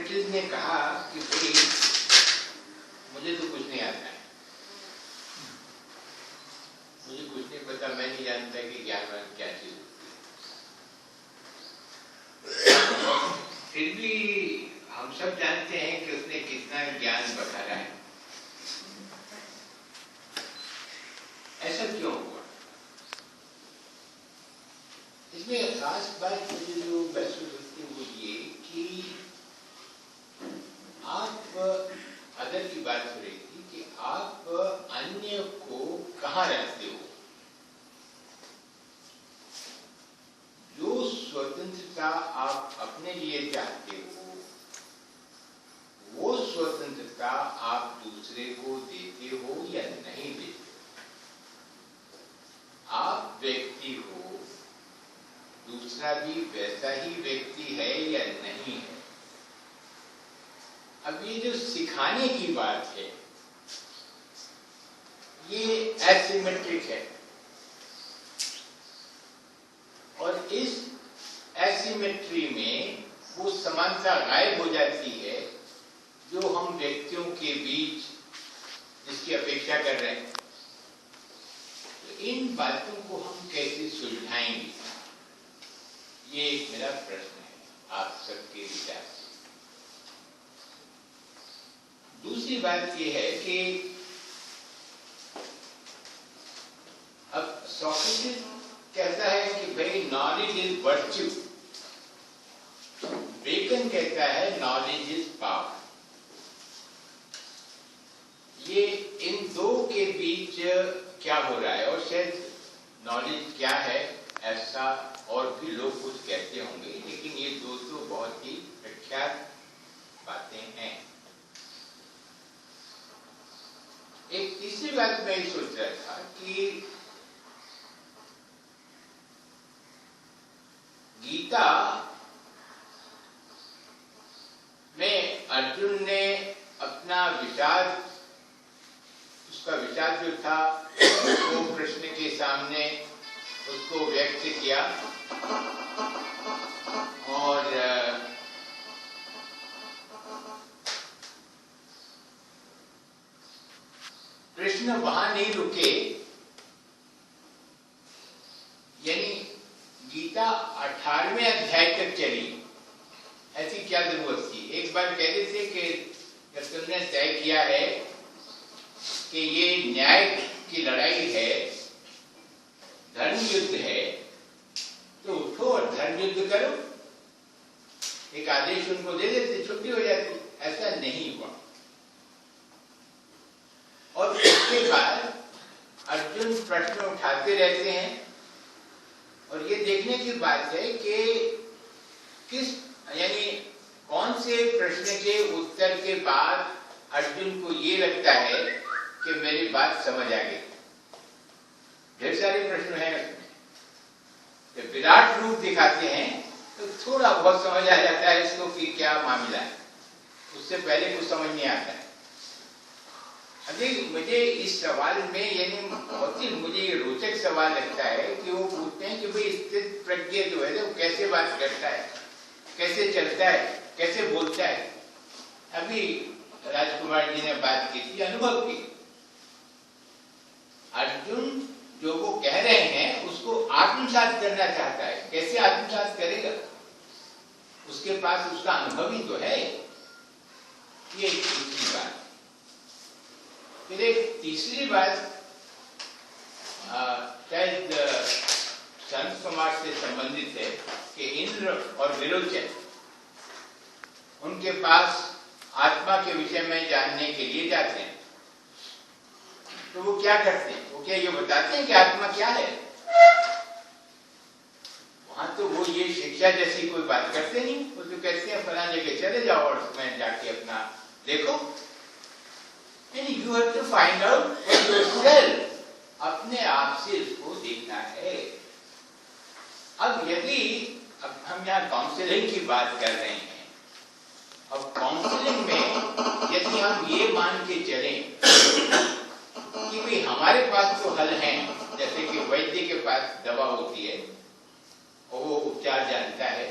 Socrates ने कहा कि भाई मुझे तो कुछ नहीं आता है, मुझे कुछ नहीं पता, मैं नहीं जानता कि ज्ञानवान क्या चीज होती है। फिर भी हम सब जानते हैं कि उसने कितना ज्ञान बखारा है। ऐसा क्यों हुआ? इसमें खास बात मुझे जो महसूस होती है वो ये कि आप अदर की बात हो रही थी कि आप अन्य को कहाँ रखते हो। जो स्वतंत्रता आप अपने लिए चाहते हो, वो स्वतंत्रता आप दूसरे को देते हो या नहीं देते। आप व्यक्ति हो, दूसरा भी वैसा ही व्यक्ति है या नहीं है। अब ये जो सिखाने की बात है ये एसिमेट्रिक है, और इस एसिमेट्री में वो समानता गायब हो जाती है जो हम व्यक्तियों के बीच जिसकी अपेक्षा कर रहे हैं। तो इन बातों को हम कैसे सुलझाएंगे, ये एक मेरा प्रश्न है आप सबके विचार से। दूसरी बात ये है कि अब सोक्रेटिस कहता है कि भाई नॉलेज इज वर्च्यू, बेकन कहता है नॉलेज इज पावर। ये इन दो के बीच क्या हो रहा है, और शायद नॉलेज क्या है ऐसा और भी लोग कुछ कहते होंगे, लेकिन ये दो तो बहुत ही प्रख्यात बातें हैं। एक तीसरी बात मैं ये सोच रहा था कि गीता में अर्जुन ने अपना विचार, उसका विचार जो था वो कृष्ण के सामने उसको व्यक्त किया, और कृष्ण वहां नहीं रुके। यानी गीता 18वें अध्याय तक चली, ऐसी क्या जरूरत थी? एक बार कहते थे कि जब तुमने तय किया है कि ये न्याय की लड़ाई है, धर्म युद्ध है, तो उठो और धर्म युद्ध करो। एक आदेश उनको दे देते, छुट्टी हो जाती। ऐसा नहीं हुआ। और उसके बाद अर्जुन प्रश्न उठाते रहते हैं, और ये देखने की बात है कि किस, यानी कौन से प्रश्न के उत्तर के बाद अर्जुन को ये लगता है कि मेरी बात समझ आ गई। ढेर सारे प्रश्न हैं उसमें, जब विराट रूप दिखाते हैं तो थोड़ा बहुत समझ आ जाता है इसको कि क्या मामला है, उससे पहले कुछ समझ नहीं आता है। अभी मुझे इस सवाल में, यानी बहुत ही मुझे ये रोचक सवाल लगता है कि वो पूछते हैं कि भाई स्थित प्रज्ञ जो है वो कैसे बात करता है, कैसे चलता है, कैसे बोलता है। अभी राजकुमार जी ने बात की थी अनुभव की। अर्जुन जो वो कह रहे हैं उसको आत्मसात करना चाहता है, कैसे आत्मसात करेगा? उसके पास उसका अनुभव ही तो है। ये दूसरी बात। फिर एक तीसरी बात शायद संत समाज से संबंधित है कि इंद्र और विरोचन उनके पास आत्मा के विषय में जानने के लिए जाते हैं, तो वो क्या करते हैं? वो क्या ये बताते हैं कि आत्मा क्या है? वहां तो वो ये शिक्षा जैसी कोई बात करते नहीं। वो तो कहते हैं फलां जगह चले जाओ और उसमें जाके अपना देखो। You have to find out for yourself. अपने आप से इसको देखना है। अब यदि हम यहाँ काउंसलिंग की बात कर रहे हैं, अब काउंसलिंग में यदि हम ये मान के चलें कि भाई हमारे पास तो हल हैं, जैसे कि वैद्य के पास दवा होती है और वो उपचार जानता है,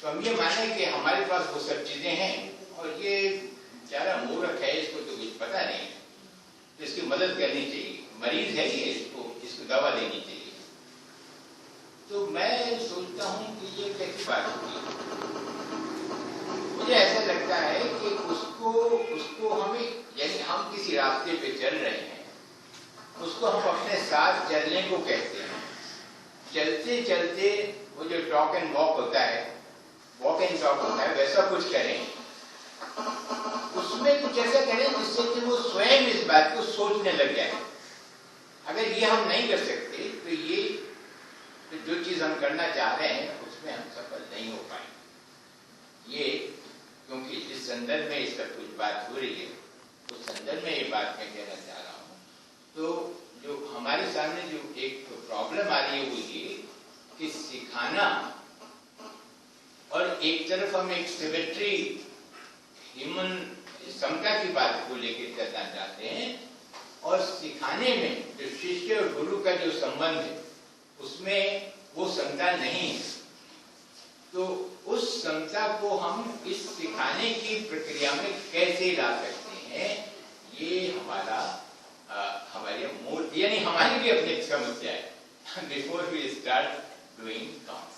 तो हम ये माने कि हमारे पास वो सब चीजें हैं और ये बेचारा मूर्ख है, इसको तो कुछ पता नहीं है, तो इसकी मदद करनी चाहिए, मरीज है ये, इसको दवा देनी चाहिए। तो मैं सोचता हूँ कि ये कैसी बात होगी। मुझे ऐसा लगता है कि उसको हमें, यानी हम किसी रास्ते पे चल रहे हैं, उसको हम अपने साथ चलने को कहते हैं। चलते चलते वो जो टॉक एंड वॉक होता है, वॉक एंड टॉक होता है, वैसा कुछ करें, उसमें कुछ ऐसा करें जिससे कि वो स्वयं इस बात को सोचने लग जाए। अगर ये हम नहीं कर सकते तो ये तो जो चीज हम करना चाह रहे हैं उसमें हम सफल नहीं हो पाएंगे। ये क्योंकि इस संदर्भ में इस पर कुछ बात हो रही है, उस संदर्भ में ये बात मैं कहना चाह रहा हूँ। तो जो हमारे सामने जो एक प्रॉब्लम आ रही है वो ये कि सिखाना, और एक तरफ हम एक सिमेट्री, ह्यूमन समता की बात को लेकर करना चाहते हैं, और सिखाने में जो शिष्य और गुरु का जो संबंध है उसमें वो समता नहीं है। तो उस समता को हम इस सिखाने की प्रक्रिया में कैसे ला सकते हैं, ये हमारी मूल, यानी हमारी भी अपनी समस्या है। Before we start doing counselling.